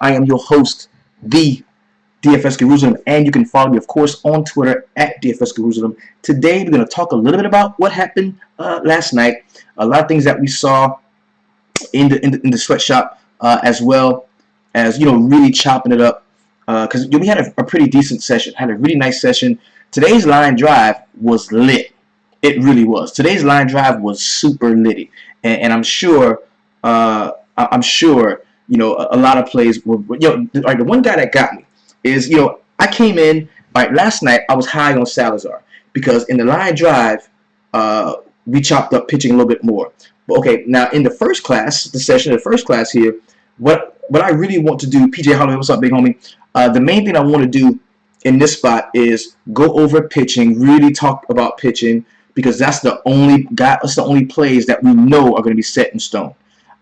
I am your host, the DFS Jerusalem, and you can follow me, of course, on Twitter at DFS Jerusalem. Today, we're going to talk a little bit about what happened last night. A lot of things that we saw in the sweatshop, as well as really chopping it up. Because we had a pretty decent session, had a really nice session. Today's line drive was lit. It really was. Today's line drive was super litty, and I'm sure. A lot of plays were. The one guy that got me is I came in last night. I was high on Salazar because in the line drive, we chopped up pitching a little bit more. But okay, now in the first class, the first class here, what I really want to do, PJ Holloway, what's up, big homie? The main thing I want to do in this spot is go over pitching, really talk about pitching, because that's the only plays that we know are going to be set in stone.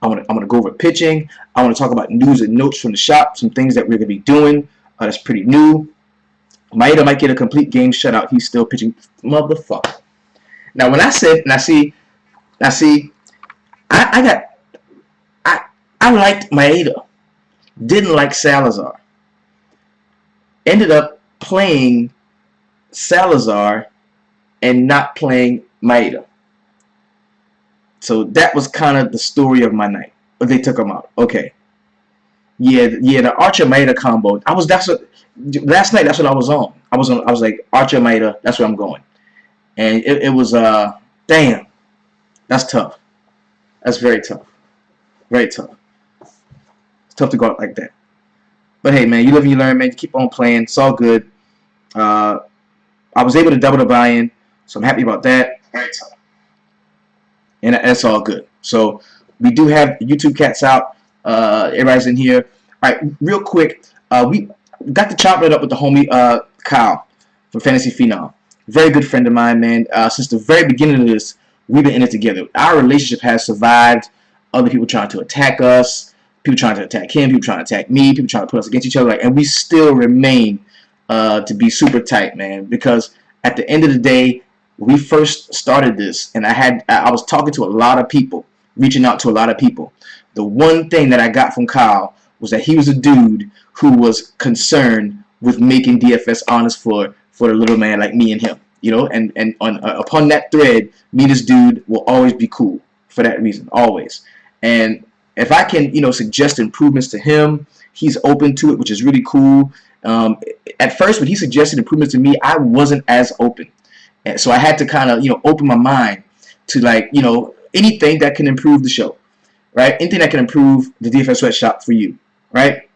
I'm gonna go over pitching. I want to talk about news and notes from the shop, some things that we're gonna be doing. That's pretty new. Maeda might get a complete game shutout. He's still pitching, motherfucker. Now when I liked Maeda, didn't like Salazar. Ended up playing Salazar and not playing Maeda. So that was kind of the story of my night. But they took him out. Okay. Yeah, the Archer Maeda combo. Last night that's what I was on. I was like Archer Maeda, that's where I'm going. And it was damn. That's tough. That's very tough. Very tough. It's tough to go out like that. But hey man, you live and you learn, man. You keep on playing. It's all good. I was able to double the buy-in, so I'm happy about that. Very tough. And that's all good. So we do have YouTube cats out. Everybody's in here. All right, real quick. We got to chop it up with the homie Kyle from Fantasy Phenom. Very good friend of mine, man. Since the very beginning of this, we've been in it together. Our relationship has survived other people trying to attack us, people trying to attack him, people trying to attack me, people trying to put us against each other. And we still remain to be super tight, man. Because at the end of the day, we first started this, and I was talking to a lot of people, reaching out to a lot of people. The one thing that I got from Kyle was that he was a dude who was concerned with making DFS honest for a little man like me and him, and upon that thread, me and this dude will always be cool for that reason, always. And if I can, suggest improvements to him, he's open to it, which is really cool. At first, when he suggested improvements to me, I wasn't as open. And so I had to kind of, open my mind to anything that can improve the show, right? Anything that can improve the DFS sweatshop for you, right?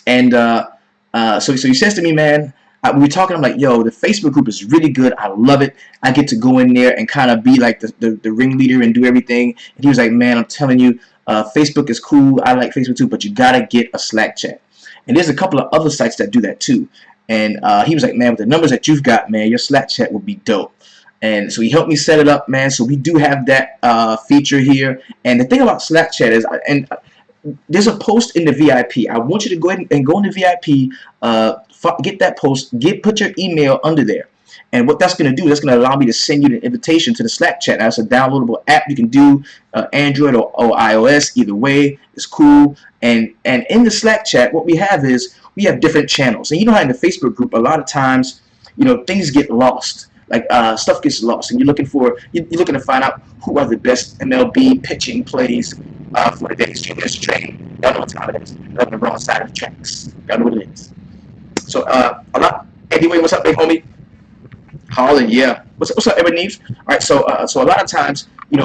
And so he says to me, man, we were talking. I'm like, yo, the Facebook group is really good. I love it. I get to go in there and kind of be like the ringleader and do everything. And he was like, man, I'm telling you, Facebook is cool. I like Facebook too, but you gotta get a Slack chat. And there's a couple of other sites that do that too. And he was like, man, with the numbers that you've got, man, your Slack chat would be dope. And so he helped me set it up, man. So we do have that feature here. And the thing about Slack chat is, there's a post in the VIP. I want you to go ahead and go in the VIP, get that post, put your email under there. And what that's going to do, that's going to allow me to send you the invitation to the Slack chat. Now, it's a downloadable app you can do, Android or iOS. Either way, it's cool. And in the Slack chat, what we have is we have different channels. And how in the Facebook group, a lot of times, things get lost. Like stuff gets lost, and you're looking to find out who are the best MLB pitching plays for today's juniors training. Y'all know what time it is. You're on the wrong side of the tracks. Y'all know what it is. So anyway, what's up, big homie? Holland, yeah. What's up, everybody? All right, so a lot of times, you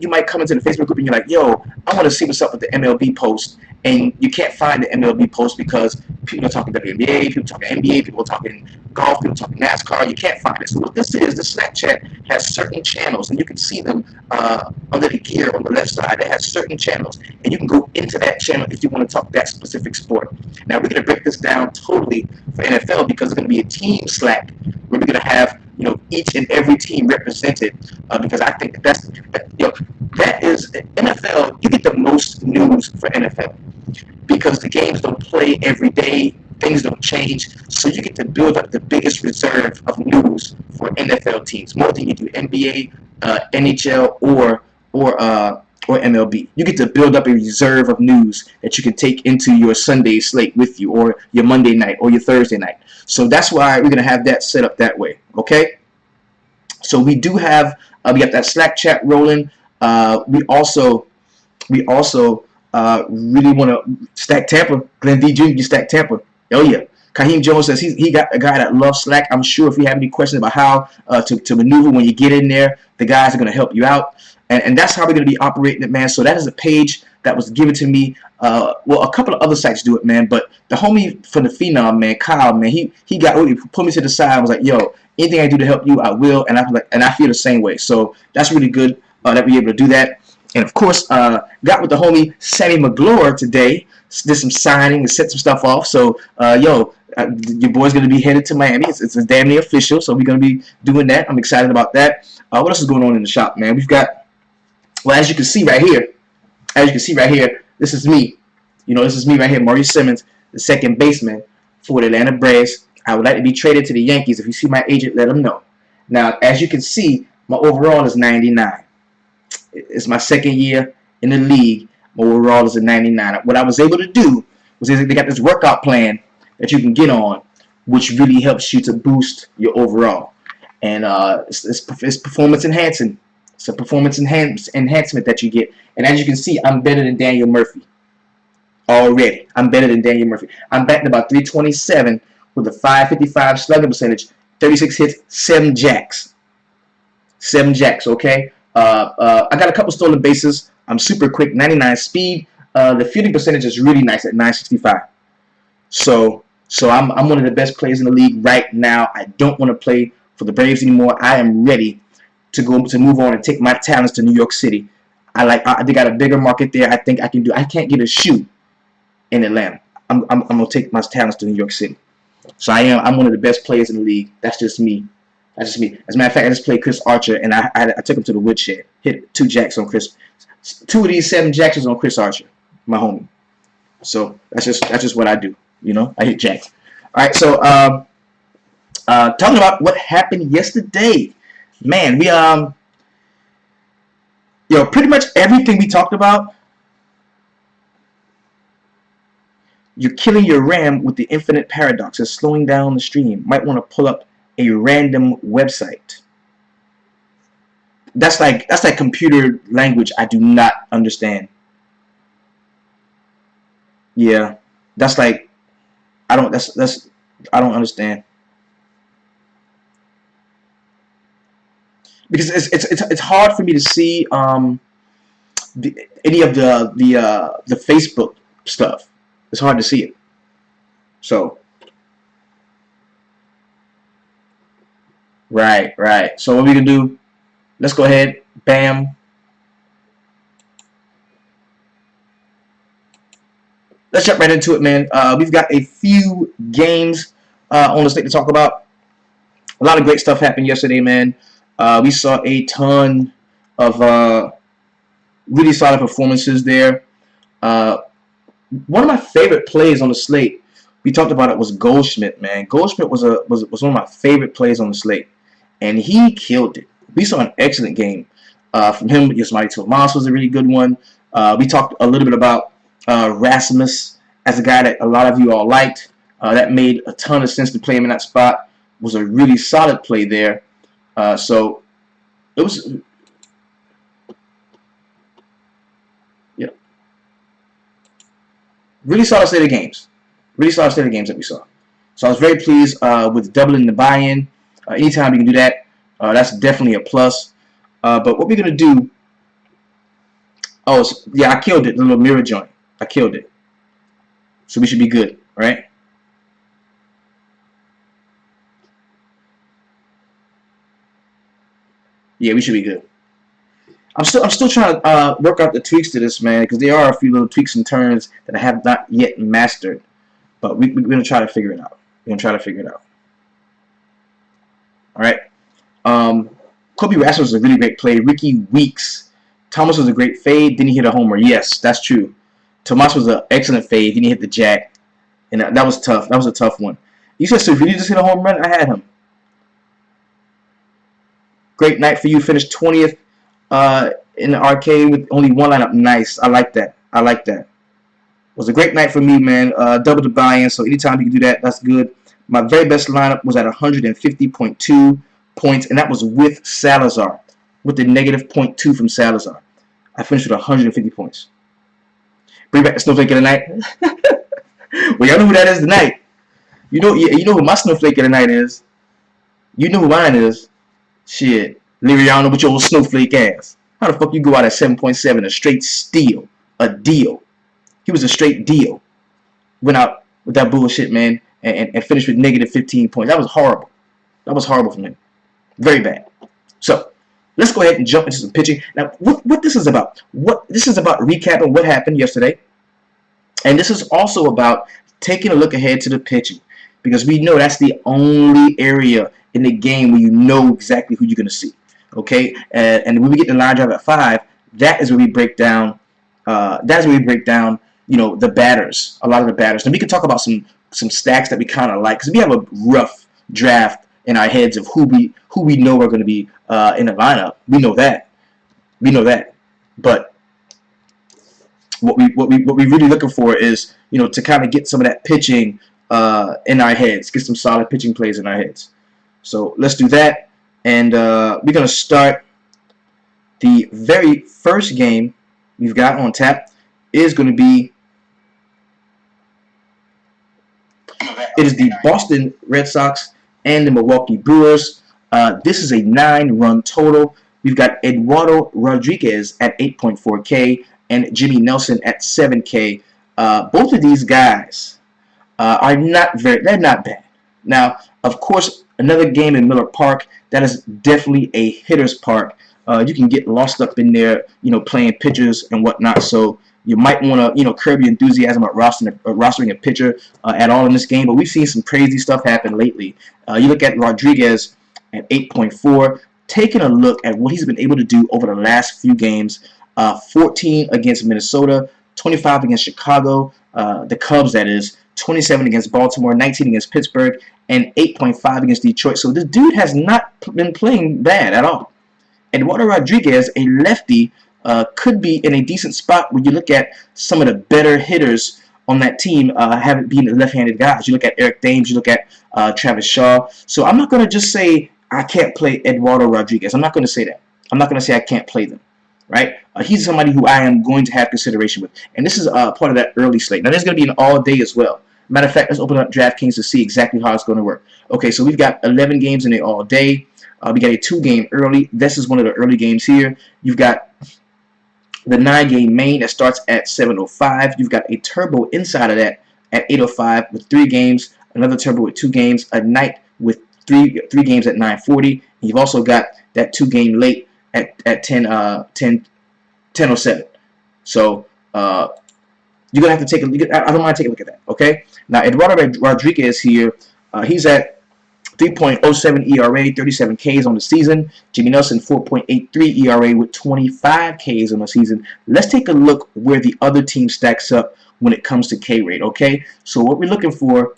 might come into the Facebook group and you're like, yo, I want to see what's up with the MLB post, and you can't find the MLB post because people are talking WNBA, people talking NBA, people are talking golf, people talking NASCAR. You can't find it. So what this is, the Slack chat has certain channels, and you can see them under the gear on the left side. It has certain channels, and you can go into that channel if you want to talk that specific sport. Now we're going to break this down totally for NFL because it's going to be a team Slack where we're going to have each and every team represented, because I think that is NFL. You get the most news for NFL because the games don't play every day, things don't change, so you get to build up the biggest reserve of news for NFL teams, more than you do NBA, NHL, or or MLB. You get to build up a reserve of news that you can take into your Sunday slate with you, or your Monday night, or your Thursday night. So that's why we're going to have that set up that way, okay? So we do have, we got that Slack chat rolling. We also really want to stack Tampa. Glenn D. Jr., you stack Tampa. Oh, yeah. Kaheem Jones says he got a guy that loves Slack. I'm sure if you have any questions about how to maneuver when you get in there, the guys are going to help you out. And that's how we're going to be operating it, man. So that is a page that was given to me. Well, a couple of other sites do it, man. But the homie from the Phenom, man, Kyle, man, he put me to the side. I was like, yo, anything I do to help you, I will. And I was like, and I feel the same way. So that's really good that we're able to do that. And of course, got with the homie Sammy McGlure today. Did some signing and set some stuff off. So, your boy's going to be headed to Miami. It's damn near official. So we're going to be doing that. I'm excited about that. What else is going on in the shop, man? We've got, well, as you can see right here, this is me. You know, this is me right here, Maurice Simmons, the second baseman for the Atlanta Braves. I would like to be traded to the Yankees. If you see my agent, let him know. Now, as you can see, my overall is 99. It's my second year in the league. My overall is a 99. What I was able to do was they got this workout plan that you can get on, which really helps you to boost your overall. And it's performance enhancing. It's a performance enhancement that you get. And as you can see, I'm better than Daniel Murphy already. I'm better than Daniel Murphy. I'm batting about 327 with a 555 slugging percentage, 36 hits, 7 jacks. 7 jacks, okay? I got a couple stolen bases. I'm super quick, 99 speed. The fielding percentage is really nice at 965. So I'm one of the best players in the league right now. I don't want to play for the Braves anymore. I am ready to move on and take my talents to New York City. They got a bigger market there. I think I can do. I can't get a shoe in Atlanta. I'm gonna take my talents to New York City. So I'm one of the best players in the league. That's just me. That's just me. As a matter of fact, I just played Chris Archer, and I took him to the woodshed. Hit 2 jacks on Chris. 2 of these 7 jacks was on Chris Archer, my homie. So that's just what I do. You know, I hit jacks. All right. So talking about what happened yesterday, man. We pretty much everything we talked about. You're killing your RAM with the infinite paradox. It's slowing down the stream. Might want to pull up a random website. That's like computer language I do not understand. Yeah, that's like I don't understand, because it's hard for me to see any of the Facebook stuff. It's hard to see it. So right. So what we can do? Let's go ahead. Bam. Let's jump right into it, man. We've got a few games on the slate to talk about. A lot of great stuff happened yesterday, man. We saw a ton of really solid performances there. One of my favorite plays on the slate, we talked about it, was Goldschmidt, man. Goldschmidt was one of my favorite plays on the slate, and he killed it. We saw an excellent game from him. Yasmani Tomas was a really good one. We talked a little bit about Rasmus as a guy that a lot of you all liked. That made a ton of sense to play him in that spot. Was a really solid play there. So it was, yeah, really solid state of games. Really solid state of games that we saw. So I was very pleased with doubling the buy-in. Anytime you can do that, that's definitely a plus. But what we're going to do, yeah, I killed it, the little mirror joint. I killed it. So we should be good, right? Yeah, we should be good. I'm still trying to work out the tweaks to this, man, because there are a few little tweaks and turns that I have not yet mastered. But we're going to try to figure it out. We're going to try to figure it out. All right. Kobe Rasmus was a really great play. Ricky Weeks. Thomas was a great fade. Didn't he hit a homer? Yes, that's true. Tomas was an excellent fade. He didn't hit the jack. And that was tough. That was a tough one. You said Cervini just hit a home run? I had him. Great night for you. Finished 20th in the arcade with only one lineup. Nice. I like that. I like that. It was a great night for me, man. Double the buy-in, so anytime you can do that, that's good. My very best lineup was at 150.2 points, and that was with Salazar, with the negative 0.2 from Salazar. I finished with 150 points. Bring back the snowflake of the night. Well, y'all know who that is tonight. You know who my snowflake of the night is. You know who mine is. Shit. Liriano with your old snowflake ass. How the fuck you go out at 7.7? A straight steal. A deal. He was a straight deal. Went out with that bullshit, man, and finished with negative 15 points. That was horrible. That was horrible for him. Very bad. So, let's go ahead and jump into some pitching. Now, what this is about? This is about recapping what happened yesterday. And this is also about taking a look ahead to the pitching. Because we know that's the only area in the game where you know exactly who you're going to see. Okay? And when we get to line drive at 5, that is where we break down the batters, a lot of the batters. And we can talk about some stacks that we kind of like, because we have a rough draft in our heads of who we know are going to be in the lineup. We know that. But what we really looking for is, to kind of get some of that pitching in our heads, get some solid pitching plays in our heads. So let's do that, and we're gonna start. The very first game we've got on tap is going to be. It is the Boston Red Sox and the Milwaukee Brewers. This is a 9-run total. We've got Eduardo Rodriguez at 8.4K and Jimmy Nelson at 7K. Both of these guys they're not bad. Now, of course, another game in Miller Park, that is definitely a hitter's park. You can get lost up in there, playing pitchers and whatnot. So you might want to, curb your enthusiasm about rostering a pitcher at all in this game. But we've seen some crazy stuff happen lately. You look at Rodriguez at 8.4, taking a look at what he's been able to do over the last few games. 14 against Minnesota, 25 against Chicago, the Cubs that is, 27 against Baltimore, 19 against Pittsburgh, and 8.5 against Detroit. So this dude has not been playing bad at all. Eduardo Rodriguez, a lefty, could be in a decent spot when you look at some of the better hitters on that team haven't been left-handed guys. You look at Eric Thames, you look at Travis Shaw. So I'm not going to just say I can't play Eduardo Rodriguez. I'm not going to say that. I'm not going to say I can't play them. Right? He's somebody who I am going to have consideration with. And this is part of that early slate. Now, there's going to be an all-day as well. Matter of fact, let's open up DraftKings to see exactly how it's going to work. Okay, so we've got 11 games in the all-day. We got a 2-game early. This is one of the early games here. You've got the 9-game main that starts at 7:05. You've got a turbo inside of that at 8:05 with 3 games. Another turbo with 2 games. A night with three games at 9:40. And you've also got that 2-game late at 10:07. So you're gonna have to take a look. I don't mind taking a look at that. Okay. Now Eduardo Rodriguez here, he's at 3.07 ERA, 37 Ks on the season. Jimmy Nelson 4.83 ERA with 25 Ks on the season. Let's take a look where the other team stacks up when it comes to K rate. Okay. So what we're looking for.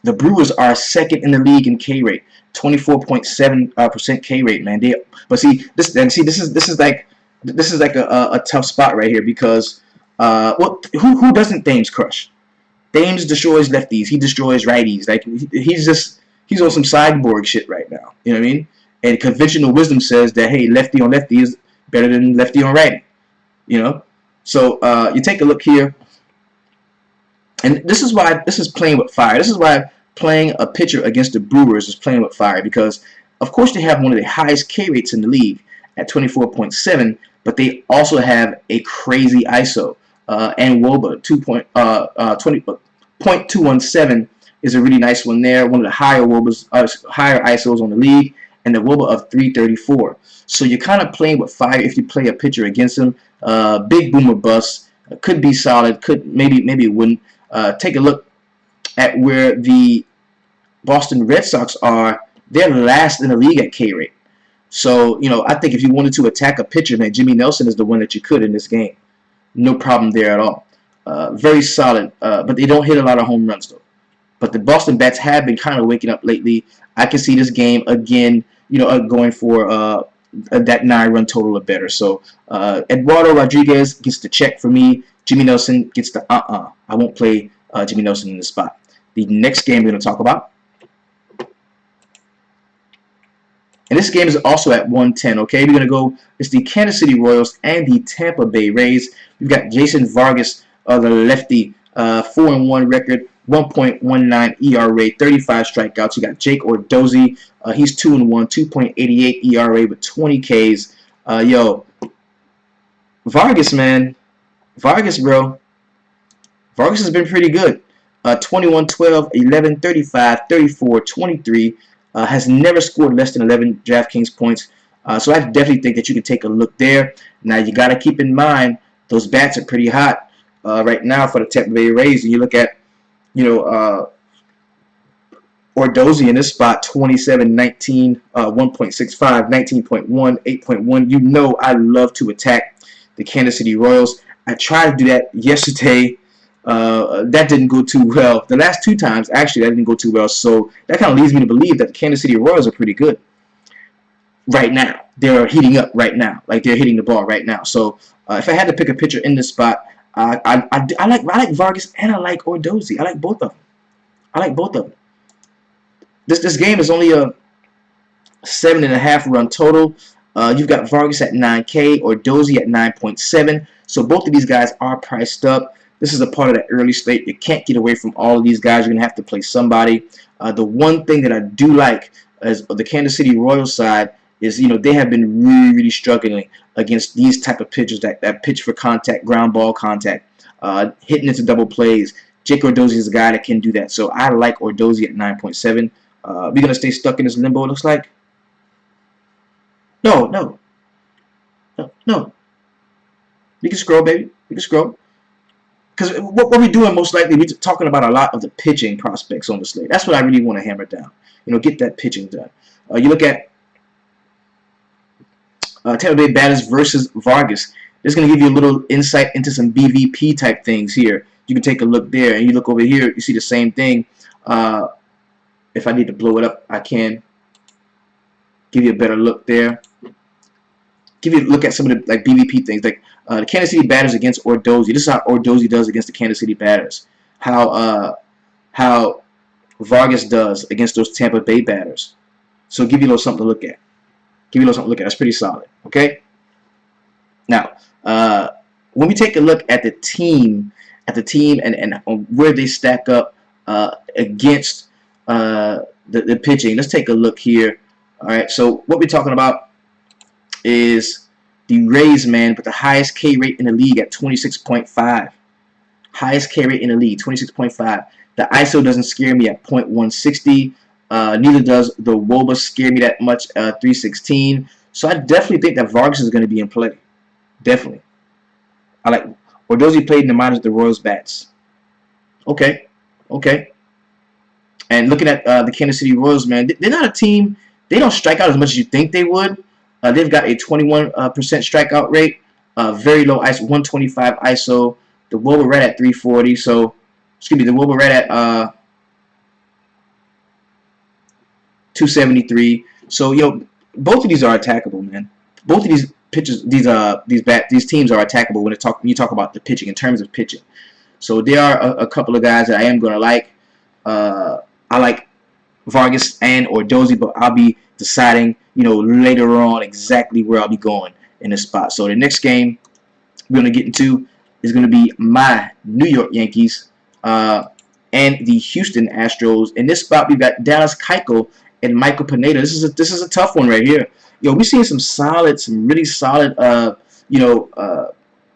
The Brewers are second in the league in K rate, 24.7% K rate, man. This is like a tough spot right here because who doesn't Thames crush? Thames destroys lefties. He destroys righties. Like he's on some cyborg shit right now. You know what I mean? And conventional wisdom says that hey, lefty on lefty is better than lefty on righty. You know. So you take a look here. And this is why this is playing with fire. This is why playing a pitcher against the Brewers is playing with fire because, of course, they have one of the highest K rates in the league at 24.7, but they also have a crazy ISO. And WOBA 0.217 is a really nice one there. One of the higher WOBAs, higher ISOs on the league, and the WOBA of 334. So you're kind of playing with fire if you play a pitcher against them. Big boomer bust. Could be solid. Maybe it wouldn't. Take a look at where the Boston Red Sox are. They're last in the league at K rate. So, I think if you wanted to attack a pitcher, man, Jimmy Nelson is the one that you could in this game. No problem there at all. Very solid, but they don't hit a lot of home runs, though. But the Boston bats have been kind of waking up lately. I can see this game, again, going for that 9-run total or better. So Eduardo Rodriguez gets the check for me. Jimmy Nelson gets the I won't play Jimmy Nelson in the spot. The next game we're going to talk about, and this game is also at 110. Okay, we're going to go. It's the Kansas City Royals and the Tampa Bay Rays. We've got Jason Vargas, the lefty, 4-1 record, 1.19 ERA, 35 strikeouts. You got Jake Odorizzi. He's 2-1, 2.88 ERA with 20 Ks. Yo, Vargas, man. Vargas, bro. Vargas has been pretty good. 21, 12, 11, 35, 34, 23. Has never scored less than 11 DraftKings points. So I definitely think that you can take a look there. Now, you got to keep in mind, those bats are pretty hot right now for the Tampa Bay Rays. And you look at, Odorizzi in this spot, 27, 19, 1.65, 19.1, 8.1. You know I love to attack the Kansas City Royals. I tried to do that yesterday. That didn't go too well. The last 2 times, actually, that didn't go too well. So that kind of leads me to believe that the Kansas City Royals are pretty good right now. They're heating up right now. Like, they're hitting the ball right now. So if I had to pick a pitcher in this spot, I like Vargas and I like Odorizzi. I like both of them. This game is only a 7.5 run total. You've got Vargas at 9K, Odorizzi at 9.7. So both of these guys are priced up. This is a part of that early slate. You can't get away from all of these guys. You're going to have to play somebody. The one thing that I do like as the Kansas City Royals side is, they have been really, really struggling against these type of pitchers that pitch for contact, ground ball contact, hitting into double plays. Jake Odorizzi is a guy that can do that. So I like Odorizzi at 9.7. We're going to stay stuck in this limbo, it looks like. No. We can scroll, baby. We can scroll. Because what we're doing, most likely, we're talking about a lot of the pitching prospects on the slate. That's what I really want to hammer down. Get that pitching done. You look at Tampa Bay batters versus Vargas. This is going to give you a little insight into some BVP type things here. You can take a look there, and you look over here, you see the same thing. If I need to blow it up, I can give you a better look there. Give you a look at some of the BVP things, like the Kansas City batters against Odorizzi. This is how Odorizzi does against the Kansas City batters. How Vargas does against those Tampa Bay batters. So give you a little something to look at. That's pretty solid. Okay. Now, when we take a look at the team, and where they stack up against the pitching, let's take a look here. All right. So what we're talking about is the Rays, man, with the highest K rate in the league at 26.5. Highest K rate in the league, 26.5. The ISO doesn't scare me at 0.160. Neither does the WOBA scare me that much, 316. So I definitely think that Vargas is going to be in play. Definitely. I like Odorizzi played in the minors with the Royals bats. Okay. And looking at the Kansas City Royals, man, they're not a team. They don't strike out as much as you think they would. They've got a 21% strikeout rate, very low ISO, 125 ISO. The WOBA right at 340. So, excuse me, the WOBA right at 273. So, both of these are attackable, man. Both of these pitchers, these teams are attackable when you talk about the pitching in terms of pitching. So there are a couple of guys that I am going to like. I like Vargas and Odorizzi, but I'll be deciding, later on exactly where I'll be going in this spot. So the next game we're going to get into is going to be my New York Yankees and the Houston Astros. In this spot, we've got Dallas Keuchel and Michael Pineda. This is a tough one right here. We're seeing some really solid,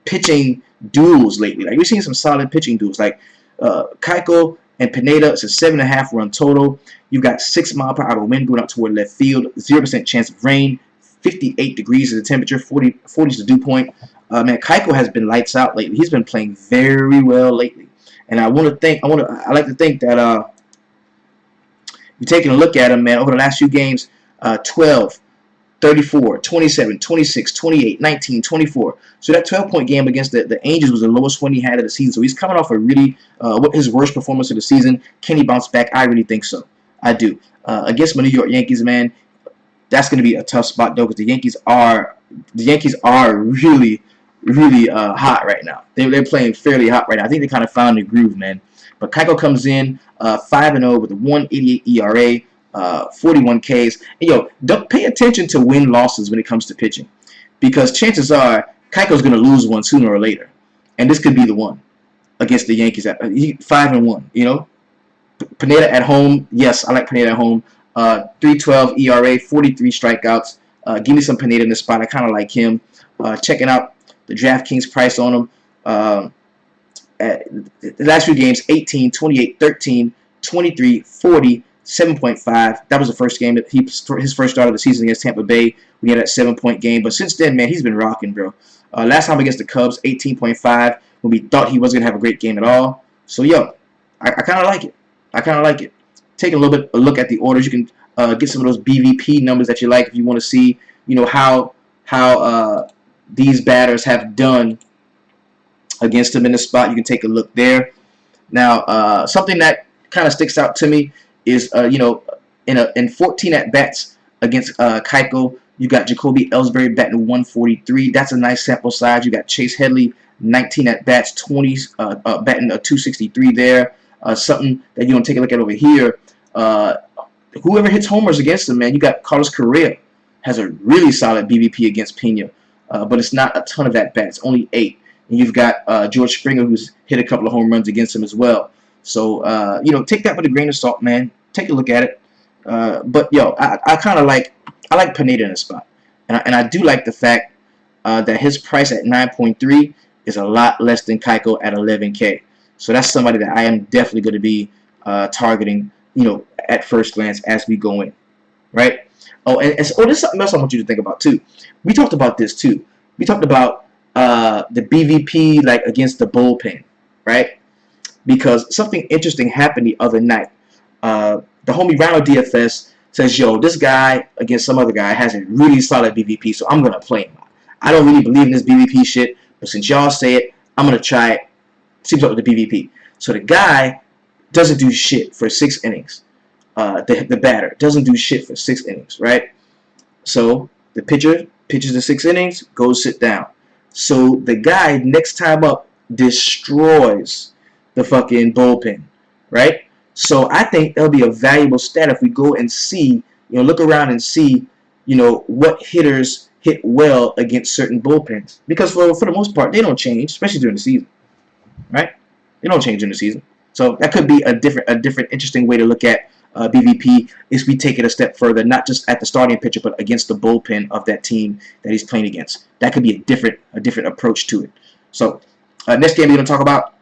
pitching duels lately. Like, we're seeing some solid pitching duels. Like Keuchel and Pineda, it's a 7.5 run total. You've got 6 mile per hour wind going out toward left field, 0% chance of rain, 58 degrees is the temperature, 40 is the dew point. Man, Keuchel has been lights out lately. He's been playing very well lately, and I like to think that you're taking a look at him, man. Over the last few games, 12, 34, 27, 26, 28, 19, 24. So that 12-point game against the Angels was the lowest one he had of the season. So he's coming off a really his worst performance of the season. Can he bounce back? I really think so. I do. Against my New York Yankees, man, That's going to be a tough spot though, because the Yankees are really hot right now. They're playing fairly hot right now. I think they kind of found the groove, man. But Keiko comes in 5-0 with a 1.88 ERA, 41 Ks. And yo, don't pay attention to win losses when it comes to pitching, because chances are Keiko's going to lose one sooner or later, and this could be the one against the Yankees at 5-1. You know, Pineda at home. Yes, I like Pineda at home. 3.12 ERA, 43 strikeouts. Give me some Pineda in this spot. I kind of like him. Checking out the DraftKings price on him. At the last few games, 18, 28, 13, 23, 40, 7.5. That was the first game that his first start of the season against Tampa Bay. We had that 7-point game. But since then, man, he's been rocking, bro. Last time against the Cubs, 18.5, when we thought he wasn't going to have a great game at all. So, yo, I kind of like it. I kind of like it. Take a look at the orders. You can get some of those BVP numbers that you like if you want to see, you know, how these batters have done against them in the spot. You can take a look there. Now, something that kind of sticks out to me is, you know, in 14 at bats against Keiko, you got Jacoby Ellsbury batting 143. That's a nice sample size. You got Chase Headley 19 at bats, 20 batting a 263 there. Something that you want to take a look at over here. Whoever hits homers against him, man, you got Carlos Correa has a really solid BVP against Pena, but it's not a ton of at bats, only 8. And you've got George Springer, who's hit a couple of home runs against him as well. So you know, take that with a grain of salt, man. Take a look at it. But yo, I like Pineda in the spot, and I do like the fact that his price at 9.3 is a lot less than Keiko at 11K. So that's somebody that I am definitely going to be targeting, you know, at first glance as we go in, right? Oh, and there's something else I want you to think about too. We talked about this too. We talked about the BVP like against the bullpen, right? Because something interesting happened the other night. The homie Mlb DFS says, yo, this guy against some other guy has a really solid BVP, so I'm gonna play him. I don't really believe in this BVP shit, but since y'all say it, I'm gonna try it. Seems up with the BVP. So the guy doesn't do shit for 6 innings. The batter doesn't do shit for 6 innings, right? So the pitcher pitches the 6 innings, goes sit down. So the guy next time up destroys the fucking bullpen, right? So I think that'll be a valuable stat if we go and see, you know, look around and see, you know, what hitters hit well against certain bullpens. Because for the most part, they don't change, especially during the season, right? They don't change during the season. So that could be a different, interesting way to look at BVP if we take it a step further, not just at the starting pitcher, but against the bullpen of that team that he's playing against. That could be a different approach to it. So next game we're going to talk about,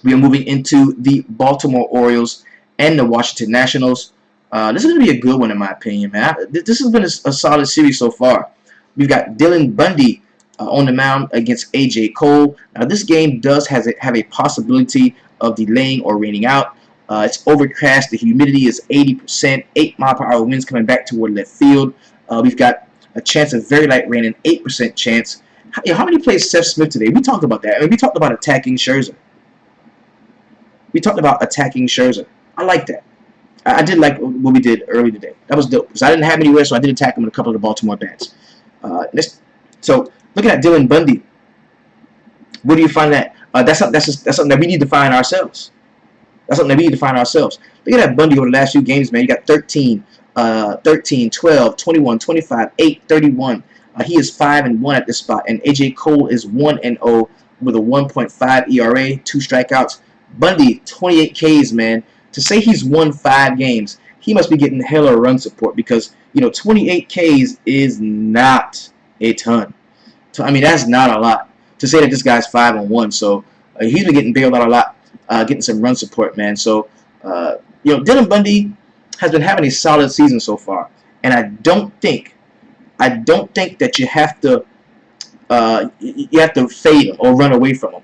we are moving into the Baltimore Orioles and the Washington Nationals. This is going to be a good one in my opinion, man. This has been a solid series so far. We've got Dylan Bundy on the mound against A.J. Cole. Now this game does have a possibility of delaying or raining out. It's overcast. The humidity is 80%. 8-mile-per-hour winds coming back toward left field. We've got a chance of very light rain, an 8% chance. How many plays Seth Smith today? We talked about that. I mean, we talked about attacking Scherzer. I like that. I did like what we did early today. That was dope. Because I didn't have anywhere, so I did attack him with a couple of the Baltimore bats. So looking at Dylan Bundy, where do you find that? That's something that we need to find ourselves. Look at that Bundy over the last few games, man. You got 13, 12, 21, 25, 8, 31. He is 5-1 at this spot, and A.J. Cole is 1-0 with a 1.5 ERA, 2 strikeouts. Bundy, 28 Ks, man. To say he's won 5 games, he must be getting hella run support because, you know, 28 Ks is not a ton. So, I mean, that's not a lot. To say that this guy's 5-1, so he's been getting bailed out a lot, getting some run support, man. So, you know, Dylan Bundy has been having a solid season so far, and I don't think that you have to fade him or run away from him.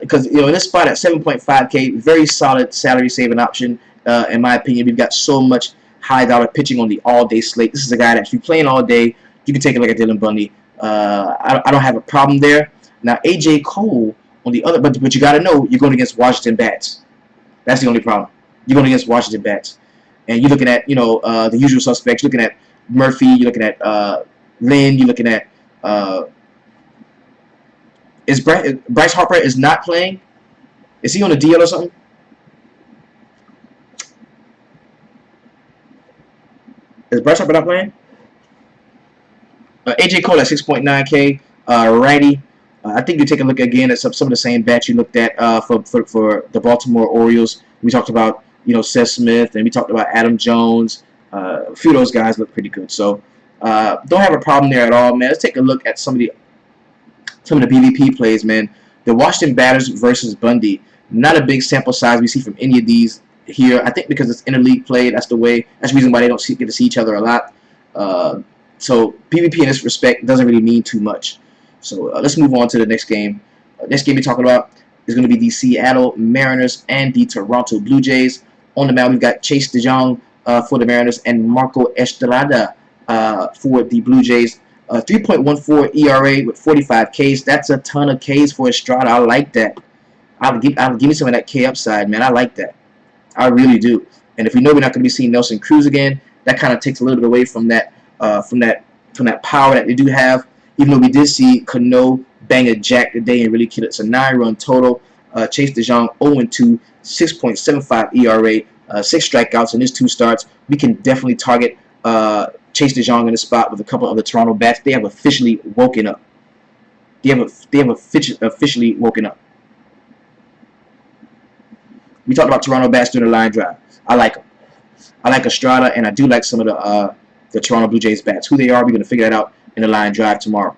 Because, you know, in this spot at 7.5K, very solid salary saving option, in my opinion. We've got so much high dollar pitching on the all-day slate. This is a guy that if you're playing all day, you can take a look at Dylan Bundy. I don't have a problem there. Now, A.J. Cole, on the other, but you got to know, you're going against Washington bats. That's the only problem. You're going against Washington bats. And you're looking at, you know, the usual suspects, looking at Murphy. You're looking at Lynn. You're looking at Bryce Harper is not playing. Is he on a DL or something? Is Bryce Harper not playing? AJ Cole at 6.9K. Righty. I think you take a look again at some of the same bets you looked at for the Baltimore Orioles. We talked about Seth Smith, and we talked about Adam Jones. A few of those guys look pretty good. So don't have a problem there at all, man. Let's take a look at some of the BVP plays, man. The Washington batters versus Bundy. Not a big sample size we see from any of these here. I think because it's interleague play, that's the reason why they don't get to see each other a lot. So PvP in this respect doesn't really mean too much. So let's move on to the next game. Next game we're talking about is going to be the Seattle Mariners and the Toronto Blue Jays. On the mound, we've got Chase DeJong for the Mariners and Marco Estrada for the Blue Jays. 3.14 ERA with 45 Ks. That's a ton of Ks for Estrada. I like that. I'll give me some of that K upside, man. I like that. I really do. And if we know we're not going to be seeing Nelson Cruz again, that kind of takes a little bit away from that power that they do have. Even though we did see Cano bang a jack today and really kill it. It's a 9-run total. Chase DeJong 0-2, 6.75 ERA, 6 strikeouts in his 2 starts. We can definitely target Chase DeJong in the spot with a couple of the Toronto bats. They have officially woken up. They have officially woken up. We talked about Toronto bats during the line drive. I like them. I like Estrada, and I do like some of the Toronto Blue Jays bats. Who they are, we're going to figure that out in the line drive tomorrow.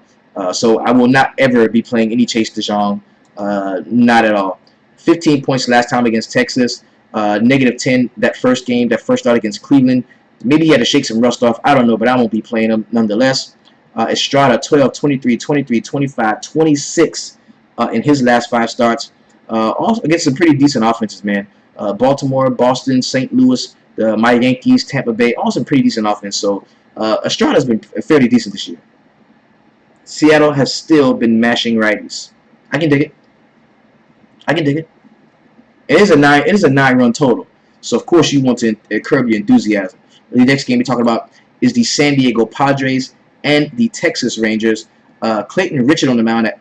So I will not ever be playing any Chase DeJong. Not at all. 15 points last time against Texas. -10 that first start against Cleveland. Maybe he had to shake some rust off. I don't know, but I won't be playing him nonetheless. Estrada, 12, 23, 23, 25, 26 in his last 5 starts. Also against some pretty decent offenses, man. Baltimore, Boston, St. Louis, my Yankees, Tampa Bay, all some pretty decent offense. So Estrada's been fairly decent this year. Seattle has still been mashing righties. I can dig it. I can dig it. It is a 9-run total. So of course you want to curb your enthusiasm. The next game we're talking about is the San Diego Padres and the Texas Rangers. Clayton Richard on the mound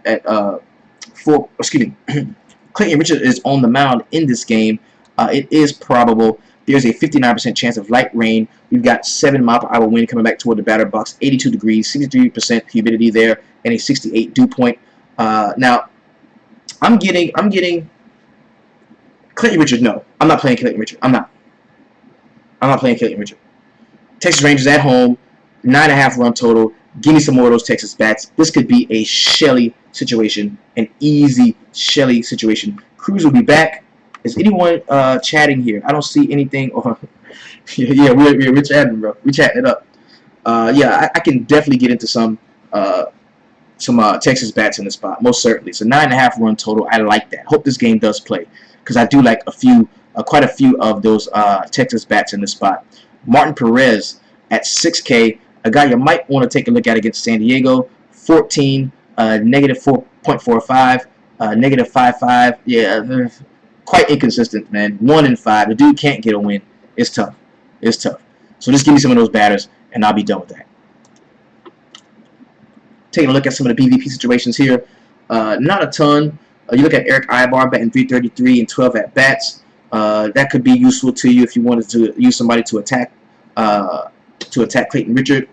Clayton Richard is on the mound in this game. It is probable. There's a 59% chance of light rain. We've got 7-mile-per-hour wind coming back toward the batter box, 82 degrees, 63% humidity there, and a 68 dew point. Now, I'm getting Clayton Richard. No, I'm not playing Clayton Richard. I'm not playing Clayton Richard. Texas Rangers at home, 9.5-run total. Give me some more of those Texas bats. This could be a Shelly situation, an easy Shelly situation. Cruz will be back. Is anyone chatting here? I don't see anything. Yeah, we're chatting, bro. We're chatting it up. Yeah, I can definitely get into some Texas bats in the spot, most certainly. It's a 9.5-run total. I like that. Hope this game does play because I do like quite a few of those Texas bats in the spot. Martin Perez at 6K, a guy you might want to take a look at against San Diego. 14, negative 4.45, negative 5.5. Yeah, quite inconsistent, man. 1-5. The dude can't get a win. It's tough. It's tough. So just give me some of those batters, and I'll be done with that. Taking a look at some of the PvP situations here. Not a ton. You look at Eric Ibar batting 333 and 12 at bats. That could be useful to you if you wanted to use somebody to attack Clayton Richard.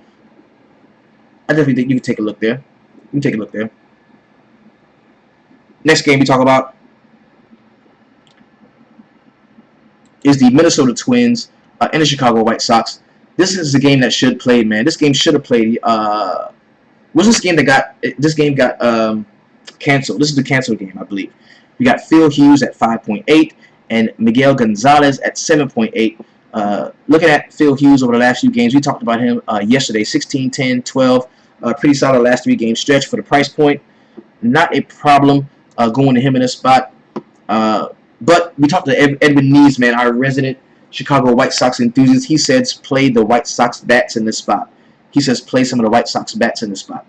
I definitely think you can take a look there. You can take a look there. Next game we talk about is the Minnesota Twins and the Chicago White Sox. This is a game that should play, man. This game should have played. Was this game that got canceled? This is the canceled game, I believe. We got Phil Hughes at 5.8 and Miguel Gonzalez at 7.8. Looking at Phil Hughes over the last few games, we talked about him yesterday. 16, 10, 12. Pretty solid last 3 game stretch for the price point. Not a problem going to him in this spot. But we talked to Edwin Nees, man, our resident Chicago White Sox enthusiast. He says play the White Sox bats in this spot. He says play some of the White Sox bats in this spot.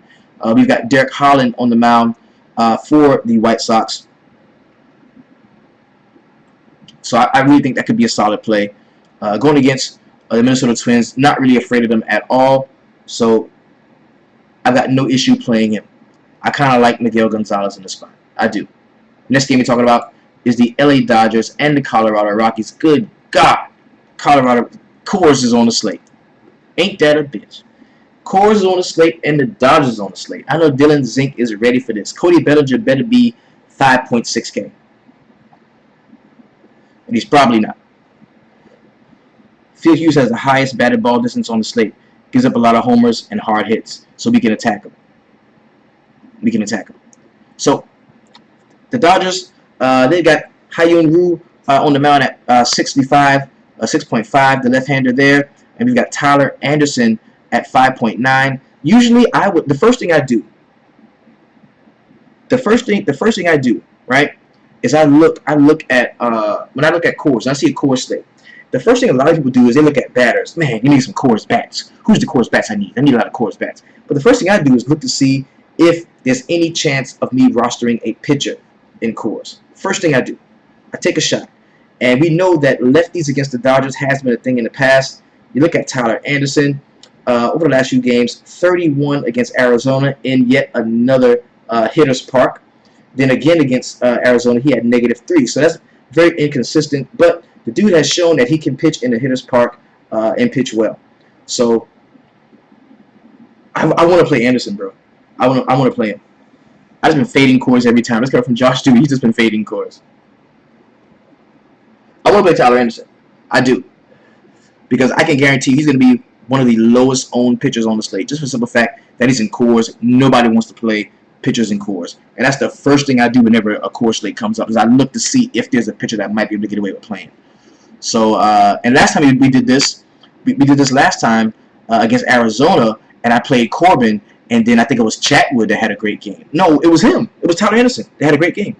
We've got Derek Holland on the mound for the White Sox. So I really think that could be a solid play. Going against the Minnesota Twins, not really afraid of them at all. So I've got no issue playing him. I kind of like Miguel Gonzalez in the spot. I do. Next game we're talking about is the LA Dodgers and the Colorado Rockies. Good God. Colorado, Coors is on the slate. Ain't that a bitch? Coors is on the slate and the Dodgers is on the slate. I know Dylan Zink is ready for this. Cody Bellinger better be 5.6K. And he's probably not. Phil Hughes has the highest batted ball distance on the slate. Gives up a lot of homers and hard hits. So we can attack him. So the Dodgers, they got Hyun Woo on the mound at 6.5, the left-hander there. And we've got Tyler Anderson at 5.9. Usually the first thing I do, right, is I look at when I look at Coors, and I see a Coors slate. The first thing a lot of people do is they look at batters. Man, you need some Coors bats. Who's the Coors bats I need? I need a lot of Coors bats. But the first thing I do is look to see if there's any chance of me rostering a pitcher in Coors. First thing I do, I take a shot. And we know that lefties against the Dodgers has been a thing in the past. You look at Tyler Anderson over the last few games, 31 against Arizona in yet another hitter's park. Then again against Arizona, he had -3. So that's very inconsistent. But the dude has shown that he can pitch in the hitter's park and pitch well. So I want to play Anderson, bro. I want to play him. I've just been fading Coors every time. Let's go from Josh Dewey. He's just been fading Coors. I want to play Tyler Anderson. I do. Because I can guarantee he's going to be one of the lowest owned pitchers on the slate. Just for the simple fact that he's in Coors. Nobody wants to play pitchers in Coors. And that's the first thing I do whenever a Coors slate comes up. Is I look to see if there's a pitcher that might be able to get away with playing. So, and last time we did this, we did this last time against Arizona. And I played Corbin. And then I think it was Chatwood that had a great game. No, it was him. It was Tyler Anderson. They had a great game.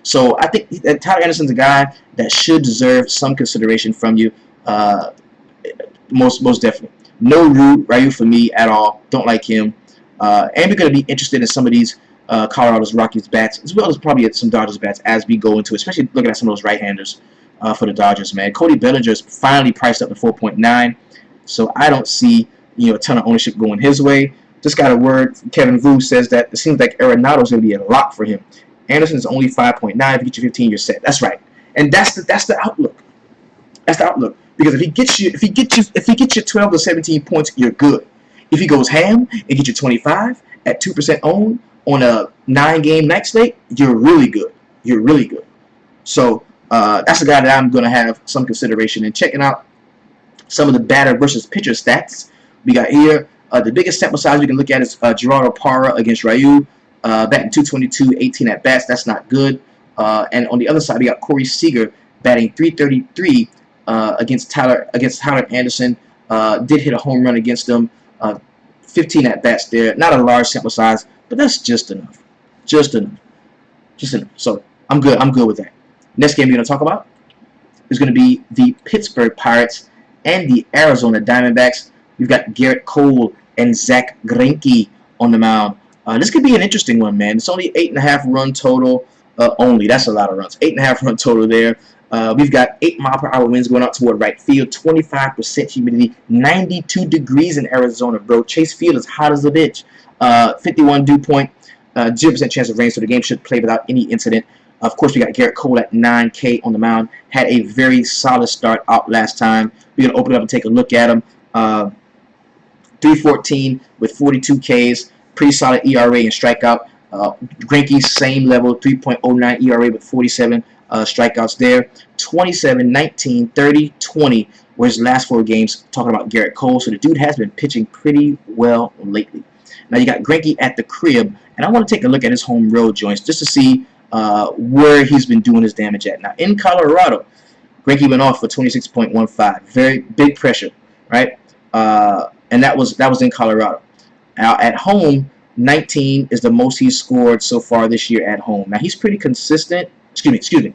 So I think that Tyler Anderson's a guy that should deserve some consideration from you. Most definitely. No Ryu for me at all. Don't like him. And we're going to be interested in some of these Colorado's Rockies bats, as well as probably some Dodgers bats as we go into it, especially looking at some of those right-handers for the Dodgers, man. Cody Bellinger is finally priced up to 4.9. So I don't see a ton of ownership going his way. Just got a word. Kevin Vu says that it seems like Arenado's going to be a lock for him. Anderson's only 5.9. If you get your 15, you're set. That's right. And that's the outlook. That's the outlook. Because if he gets you 12 to 17 points, you're good. If he goes ham and gets you 25 at 2% owned on a 9-game night slate, you're really good. So that's a guy that I'm going to have some consideration in checking out. Some of the batter versus pitcher stats we got here. The biggest sample size we can look at is Gerardo Parra against Ryu. Batting 222, 18 at bats. That's not good. And on the other side, we got Corey Seager batting 333 against Tyler Anderson. Did hit a home run against him. 15 at bats there. Not a large sample size, but that's just enough. Just enough. So I'm good. I'm good with that. Next game we're going to talk about is going to be the Pittsburgh Pirates and the Arizona Diamondbacks. We've got Garrett Cole and Zach Greinke on the mound. This could be an interesting one, man. It's only 8.5 run total only. That's a lot of runs. 8.5 run total there. We've got 8-mile-per-hour winds going out toward right field. 25% humidity. 92 degrees in Arizona, bro. Chase Field is hot as a bitch. 51 dew point. 0% chance of rain, so the game should play without any incident. Of course, we got Garrett Cole at 9K on the mound. Had a very solid start out last time. We're going to open it up and take a look at him. 314 with 42 Ks. Pretty solid ERA and strikeout. Greinke, same level, 3.09 ERA with 47 strikeouts there. 27, 19, 30, 20 were his last 4 games, talking about Garrett Cole. So the dude has been pitching pretty well lately. Now you got Greinke at the crib, and I want to take a look at his home road joints just to see where he's been doing his damage at. Now in Colorado, Greinke went off for 26.15. Very big pressure, right? And that was in Colorado. Now at home, 19 is the most he's scored so far this year at home. Now he's pretty consistent. Excuse me.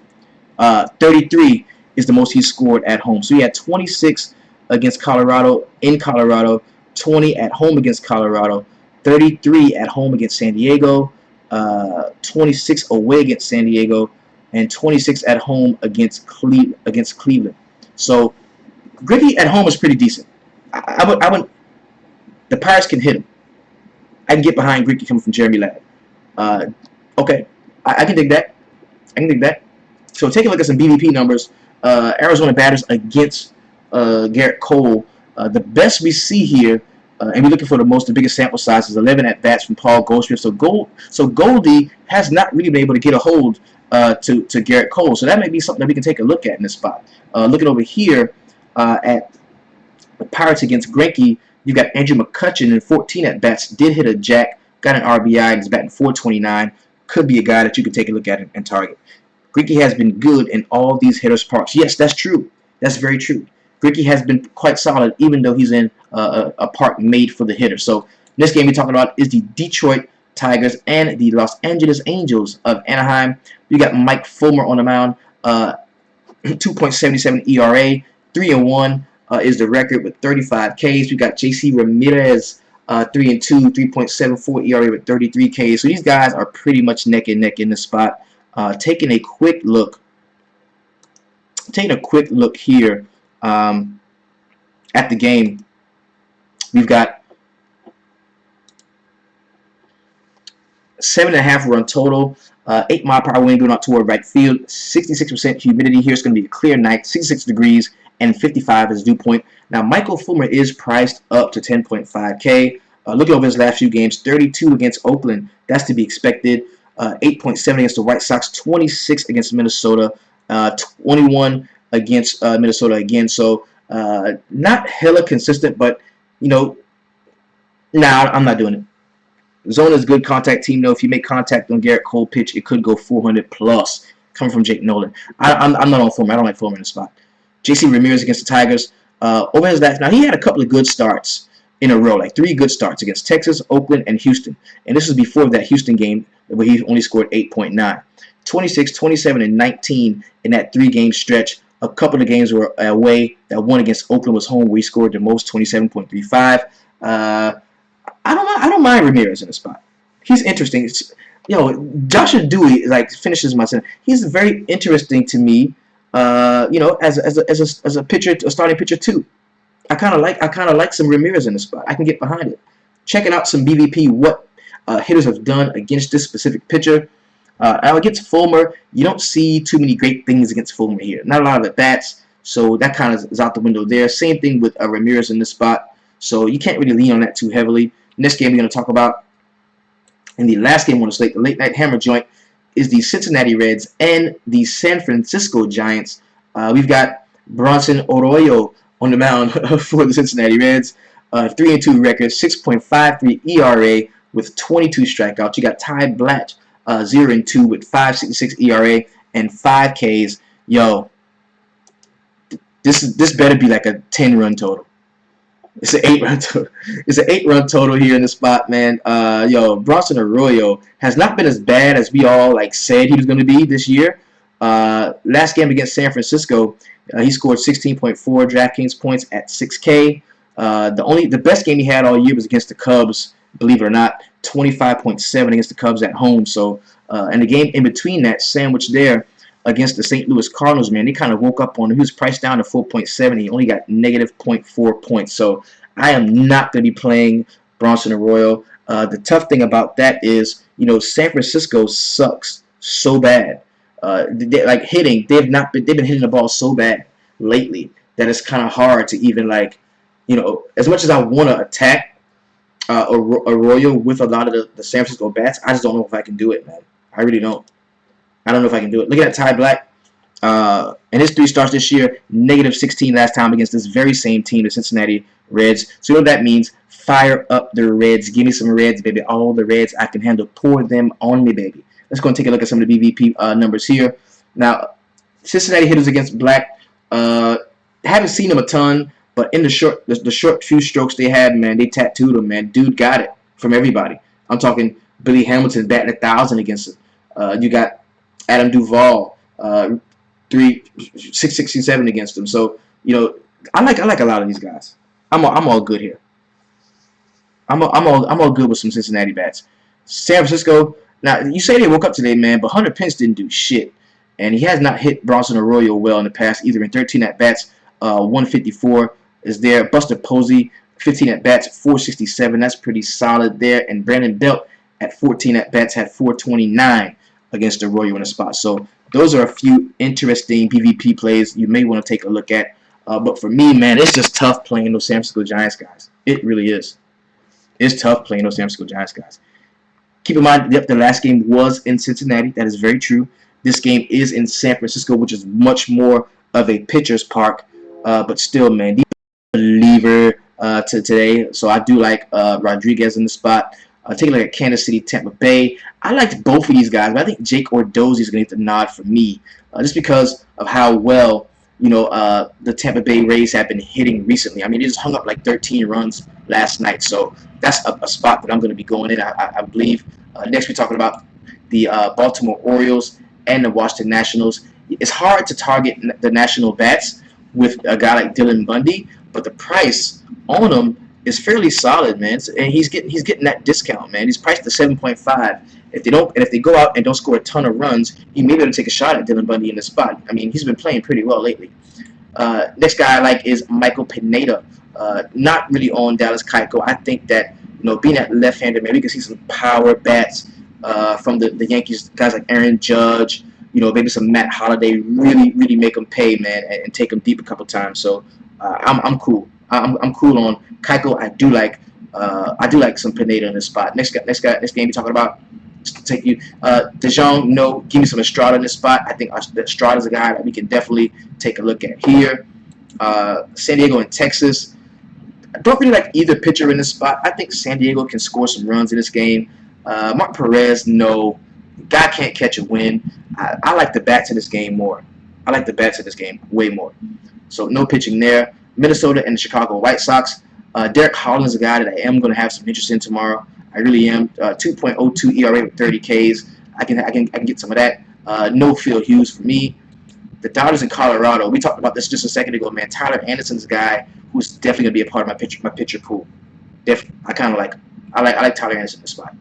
33 is the most he's scored at home. So he had 26 against Colorado in Colorado, 20 at home against Colorado, 33 at home against San Diego, 26 away against San Diego, and 26 at home against Cleveland. So Greinke at home is pretty decent. I would. The Pirates can hit him. I can get behind Greeky coming from Jeremy Ladd. Uh, okay, I can dig that. I can dig that. So take a look at some BVP numbers. Arizona batters against Garrett Cole. The best we see here, and we're looking for the biggest sample size, is 11 at bats from Paul Goldschmidt. So Goldie has not really been able to get a hold to Garrett Cole. So that may be something that we can take a look at in this spot. Looking over here at the Pirates against Greinke, you got Andrew McCutchen in 14 at bats. Did hit a jack, got an RBI, and is batting .429. Could be a guy that you can take a look at and target. Greinke has been good in all these hitters' parks. Yes, that's true. That's very true. Greinke has been quite solid, even though he's in a park made for the hitter. So this game we're talking about is the Detroit Tigers and the Los Angeles Angels of Anaheim. You got Mike Fulmer on the mound, 2.77 ERA, 3-1 is the record with 35 Ks. We got JC Ramirez, 3-2, 3.74 ERA with 33 Ks. So these guys are pretty much neck and neck in the spot. Taking a quick look here at the game, we've got 7.5 run total, 8 mile per hour wind going out toward right field, 66% humidity here. It's going to be a clear night, 66 degrees, and 55 is dew point. Now, Michael Fulmer is priced up to 10.5K. Looking over his last few games, 32 against Oakland. That's to be expected. 8.7 against the White Sox, 26 against Minnesota, 21 against Minnesota again. So not hella consistent, but nah, I'm not doing it. Zone is a good contact team, though. If you make contact on Garrett Cole pitch, it could go 400 plus coming from Jake Nolan. I'm not on Fulmer. I don't like Fulmer in the spot. JC Ramirez against the Tigers. Over his last, now he had a couple of good starts in a row, like 3 good starts against Texas, Oakland, and Houston. And this was before that Houston game where he only scored 8.9. 26, 27, and 19 in that 3-game stretch. A couple of games were away. That one against Oakland was home where he scored the most, 27.35. I don't mind Ramirez in the spot. He's interesting. Joshua Dewey finishes my sentence. He's very interesting to me. As a pitcher, a starting pitcher too. I kind of like some Ramirez in the spot. I can get behind it. Checking out some BVP, what hitters have done against this specific pitcher. Now against Fulmer, you don't see too many great things against Fulmer here. Not a lot of at bats, so that kind of is out the window there. Same thing with Ramirez in this spot, so you can't really lean on that too heavily. Next game we're going to talk about, in the last game on the slate, the late night hammer joint, is the Cincinnati Reds and the San Francisco Giants. We've got Bronson Arroyo on the mound for the Cincinnati Reds. 3-2 record, 6.53 ERA with 22 strikeouts. You got Ty Blatch, 0-2 with 5.66 ERA and 5 Ks. Yo, this better be like a 10-run total. It's an 8-run total. It's an 8-run total here in the spot, man. Bronson Arroyo has not been as bad as we all said he was going to be this year. Last game against San Francisco, he scored 16.4 DraftKings points at 6K. The best game he had all year was against the Cubs, believe it or not, 25.7 against the Cubs at home. So, and the game in between that, sandwiched there against the St. Louis Cardinals, man, they kind of woke up on him. He was priced down to 4.7. He only got negative 0.4 points. So I am not going to be playing Bronson Arroyo. The tough thing about that is, San Francisco sucks so bad. They've been hitting the ball so bad lately that it's kind of hard to even as much as I want to attack Arroyo with a lot of the San Francisco bats, I just don't know if I can do it, man. I really don't. I don't know if I can do it. Look at that Ty Black. In his 3 starts this year, negative 16 last time against this very same team, the Cincinnati Reds. So you know what that means? Fire up the Reds. Give me some Reds, baby. All the Reds I can handle. Pour them on me, baby. Let's go and take a look at some of the BVP numbers here. Now, Cincinnati hitters against Black. Haven't seen him a ton, but in the short few strokes they had, man, they tattooed him, man. Dude got it from everybody. I'm talking Billy Hamilton batting 1,000 against him. You got Adam Duvall, 667 against him. So I like a lot of these guys. I'm all good here. I'm all good with some Cincinnati bats. San Francisco. Now you say they woke up today, man, but Hunter Pence didn't do shit, and he has not hit Bronson Arroyo well in the past either. In 13 at bats, 154 is there. Buster Posey, 15 at bats, 467. That's pretty solid there. And Brandon Belt at 14 at bats had 429 against Arroyo in the spot. So those are a few interesting PvP plays you may want to take a look at. But for me, man, it's just tough playing those San Francisco Giants guys. It really is. It's tough playing those San Francisco Giants guys. Keep in mind, yep, the last game was in Cincinnati. That is very true. This game is in San Francisco, which is much more of a pitcher's park. But still, man, the believer to today. So I do like Rodriguez in the spot. Take a look at Kansas City, Tampa Bay. I liked both of these guys, but I think Jake Odorizzi is going to get the nod for me, just because of how well the Tampa Bay Rays have been hitting recently. I mean, they just hung up like 13 runs last night, so that's a spot that I'm going to be going in. I believe. Next, we're talking about the Baltimore Orioles and the Washington Nationals. It's hard to target the national bats with a guy like Dylan Bundy, but the price on him is fairly solid, man. And he's getting that discount, man. He's priced at 7.5. If they go out and don't score a ton of runs, he may be able to take a shot at Dylan Bundy in the spot. I mean, he's been playing pretty well lately. Next guy I like is Michael Pineda. Not really on Dallas Keuchel. I think that being that left-hander, maybe we can see some power bats from the Yankees, guys like Aaron Judge. Maybe some Matt Holliday. Really make them pay, man, and take them deep a couple times. So I'm cool. I'm cool on Keuchel. I do like some Pineda in this spot. Next game we're talking about. Take you DeJong. Give me some Estrada in this spot. I think Estrada is a guy that we can definitely take a look at here. San Diego and Texas. I don't really like either pitcher in this spot. I think San Diego can score some runs in this game. Mark Perez, no. Guy can't catch a win. I like the bats in this game more. I like the bats in this game way more. So no pitching there. Minnesota and the Chicago White Sox. Derek Holland is a guy that I am going to have some interest in tomorrow. I really am. 2.02 ERA with 30 Ks. I can get some of that. No Phil Hughes for me. The Dodgers in Colorado. We talked about this just a second ago, man. Tyler Anderson's a guy who's definitely gonna be a part of my pitcher pool. I kind of like. I like Tyler Anderson in the spot.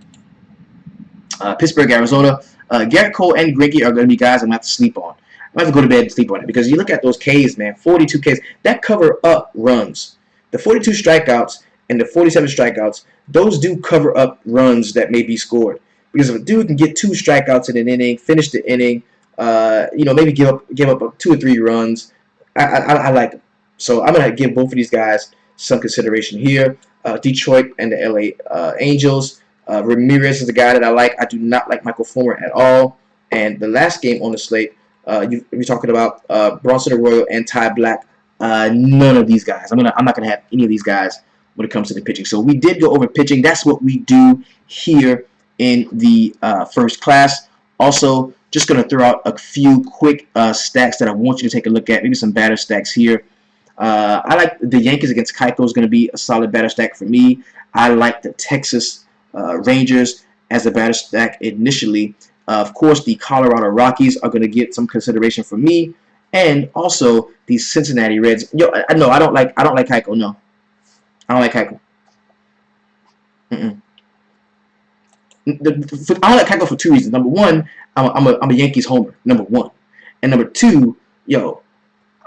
Pittsburgh, Arizona. Garrett Cole and Greinke are going to be guys I'm going to have to sleep on. I'm going to have to go to bed and sleep on it because you look at those Ks, man. 42 Ks. That cover up runs. The 42 strikeouts and the 47 strikeouts, those do cover up runs that may be scored. Because if a dude can get 2 strikeouts in an inning, finish the inning, maybe give up 2 or 3 runs, I like them. So I'm going to give both of these guys some consideration here. Detroit and the LA Angels. Ramirez is the guy that I like. I do not like Michael Fulmer at all. And the last game on the slate, you're talking about Bronson Arroyo and Ty Black. None of these guys. I'm not gonna have any of these guys when it comes to the pitching. So we did go over pitching. That's what we do here in the first class. Also, just gonna throw out a few quick stacks that I want you to take a look at. Maybe some batter stacks here. I like the Yankees against Keuchel is going to be a solid batter stack for me. I like the Texas Rangers as a batter stack initially. Of course, the Colorado Rockies are going to get some consideration for me, and also the Cincinnati Reds. No, I don't like Keuchel. No, I don't like Keuchel. I don't like Keuchel for 2 reasons. Number one, I'm a Yankees homer. Number one, and number two,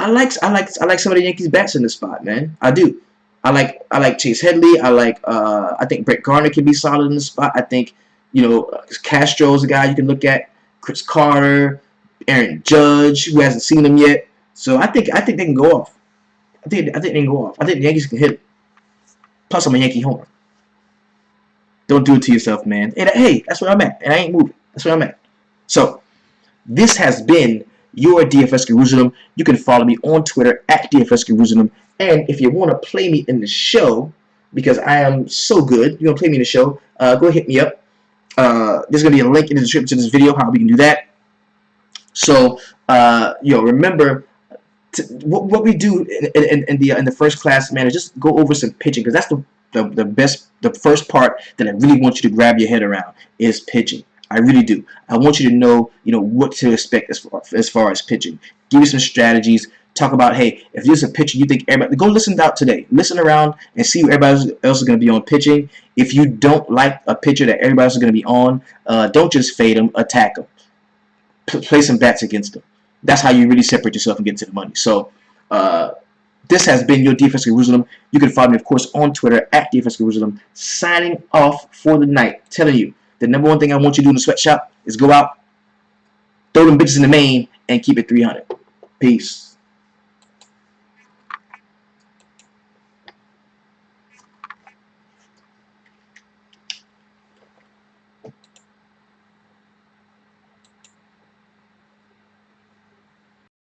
I like some of the Yankees bats in this spot, man. I do. I like Chase Headley. I think Brett Gardner can be solid in the spot. I think Castro's a guy you can look at. Chris Carter, Aaron Judge, who hasn't seen him yet. So I think they can go off. I think they can go off. I think the Yankees can hit it. Plus, I'm a Yankee homer. Don't do it to yourself, man. And, hey, that's where I'm at, and I ain't moving. That's where I'm at. So this has been your DFS Jerusalem. You can follow me on Twitter at DFS Jerusalem. And if you want to play me in the show, because I am so good, you want to play me in the show, go hit me up. There's going to be a link in the description to this video how we can do that. So, remember what we do in the first class, man, is just go over some pitching, because that's the first part that I really want you to grab your head around is pitching. I really do. I want you to know, what to expect as far as pitching. Give you some strategies. Talk about, hey, if there's a pitcher you think everybody, go listen out today. Listen around and see who everybody else is going to be on pitching. If you don't like a pitcher that everybody else is going to be on, don't just fade them. Attack them. Play some bats against them. That's how you really separate yourself and get to the money. So This has been your DFS Jerusalem. You can follow me, of course, on Twitter at DFS Jerusalem. Signing off for the night. Telling you, the number one thing I want you to do in the sweatshop is go out, throw them bitches in the main, and keep it 300. Peace.